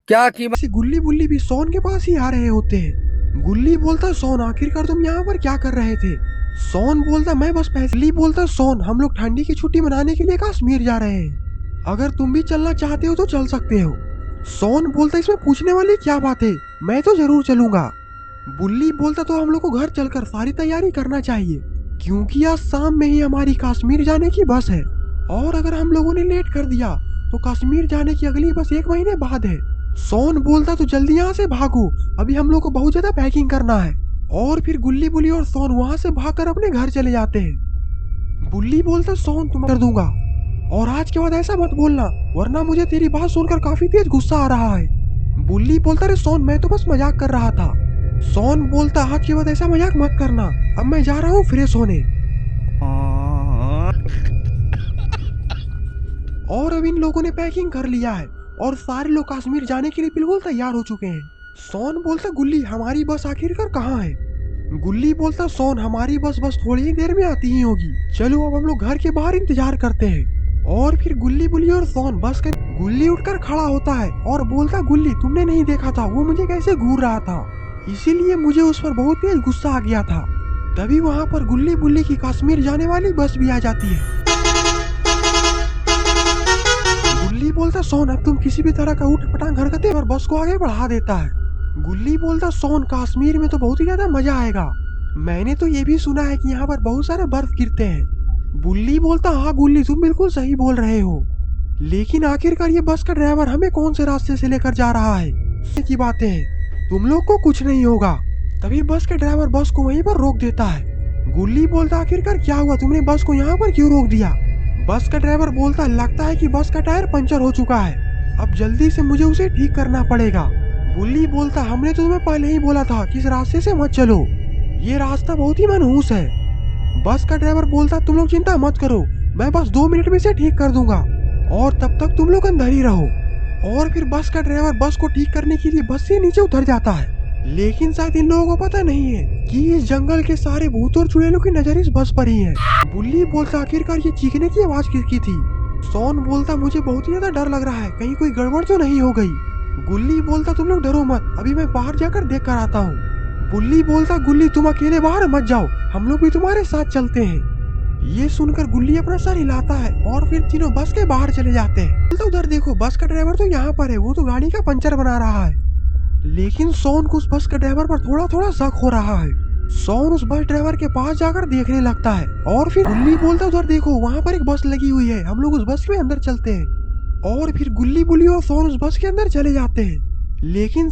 क्या कीमत? गुल्ली बुल्ली भी सोन के पास ही आ रहे होते हैं। गुल्ली बोलता, सोन आखिरकार तुम यहाँ पर क्या कर रहे थे? सोन बोलता, मैं बस पैसे। गुल्ली बोलता, सोन हम लोग ठंडी की छुट्टी मनाने के लिए कश्मीर जा रहे हैं, अगर तुम भी चलना चाहते हो तो चल सकते हो। सोन बोलता, इसमें पूछने वाली क्या बात है, मैं तो जरूर चलूंगा। बुल्ली बोलता, तो हम लोग को घर चलकर सारी तैयारी करना चाहिए, क्योंकि आज शाम में ही हमारी कश्मीर जाने की बस है, और अगर हम लोगों ने लेट कर दिया तो कश्मीर जाने की अगली बस 1 महीने बाद है। सोन बोलता, तो जल्दी यहाँ से भागो, अभी हम लोग को बहुत ज्यादा पैकिंग करना है। और फिर गुल्ली बुल्ली और सोन वहाँ से भागकर अपने घर चले जाते हैं। बुल्ली बोलता, सोन तुम कर दूंगा, और आज के बाद ऐसा मत बोलना, वरना मुझे तेरी बात सुनकर काफी तेज गुस्सा आ रहा है। बुल्ली बोलता, अरे सोन मैं तो बस मजाक कर रहा था। सोन बोलता, आज के बाद ऐसा मजाक मत करना, अब मैं जा रहा हूँ फ्रेश होने। और अब इन लोगों ने पैकिंग कर लिया है और सारे लोग कश्मीर जाने के लिए बिल्कुल तैयार हो चुके हैं। सोन बोलता, गुल्ली हमारी बस आखिरकार कहाँ है? गुल्ली बोलता, सोन हमारी बस थोड़ी ही देर में आती ही होगी, चलो अब हम लोग घर के बाहर इंतजार करते हैं। और फिर गुल्ली बुल्ली और सोन बस कर। गुल्ली उठकर खड़ा होता है और बोलता, गुल्ली तुमने नहीं देखा था वो मुझे कैसे घूर रहा था, इसीलिए मुझे उस पर बहुत तेज गुस्सा आ गया था। तभी वहाँ पर गुल्ली बुल्ली की कश्मीर जाने वाली बस भी आ जाती है। गुल्ली बोलता, सोन अब तुम किसी भी तरह का उठ पटांग हरकतें और बस को आगे बढ़ा देता है। गुल्ली बोलता, सोन कश्मीर में तो बहुत ही ज्यादा मजा आएगा, मैंने तो ये भी सुना है कि यहाँ पर बहुत सारे बर्फ गिरते हैं। बुल्ली बोलता, हाँ गुल्ली तुम बिल्कुल सही बोल रहे हो, लेकिन आखिरकार ये बस का ड्राइवर हमें कौन से रास्ते से लेकर जा रहा है की बातें हैं, तुम लोग को कुछ नहीं होगा। तभी बस के ड्राइवर बस को वहीं पर रोक देता है। गुल्ली बोलता, आखिरकार क्या हुआ, तुमने बस को यहाँ पर क्यों रोक दिया? बस का ड्राइवर बोलता, लगता है कि बस का टायर पंचर हो चुका है, अब जल्दी से मुझे उसे ठीक करना पड़ेगा। बुल्ली बोलता, हमने तो तुम्हें पहले ही बोला था कि इस रास्ते से मत चलो, ये रास्ता बहुत ही मनहूस है। बस का ड्राइवर बोलता, तुम लोग चिंता मत करो, मैं बस 2 मिनट में इसे ठीक कर दूंगा, और तब तक तुम लोग अंदर ही रहो। और फिर बस का ड्राइवर बस को ठीक करने के लिए बस से नीचे उतर जाता है, लेकिन शायद इन लोगों को पता नहीं है कि इस जंगल के सारे भूत और चुड़ैलों की नजर इस बस पर ही है। बुल्ली बोलता, आखिरकार ये चीखने की आवाज किसकी थी? सोन बोलता, मुझे बहुत ही ज्यादा डर लग रहा है, कहीं कोई गड़बड़ तो नहीं हो गई। गुल्ली बोलता, तुम लोग डरो मत, अभी मैं बाहर जाकर देख कर आता हूँ। बुल्ली बोलता, गुल्ली तुम अकेले बाहर मत जाओ, हम लोग भी तुम्हारे साथ चलते हैं। ये सुनकर गुल्ली अपना सर हिलाता है और फिर तीनों बस के बाहर चले जाते हैं। तो उधर देखो, बस का ड्राइवर तो यहाँ पर है, वो तो गाड़ी का पंचर बना रहा है, लेकिन सोन को उस बस के ड्राइवर पर थोड़ा थोड़ा शक हो रहा है। सोन उस बस ड्राइवर के पास जाकर देखने लगता है, और फिर गुल्ली बोलता, उधर देखो वहाँ पर एक बस लगी हुई है, हम लोग उस बस में अंदर चलते हैं। और फिर गुल्ली बुल्ली और सोन उस बस के अंदर चले जाते हैं, लेकिन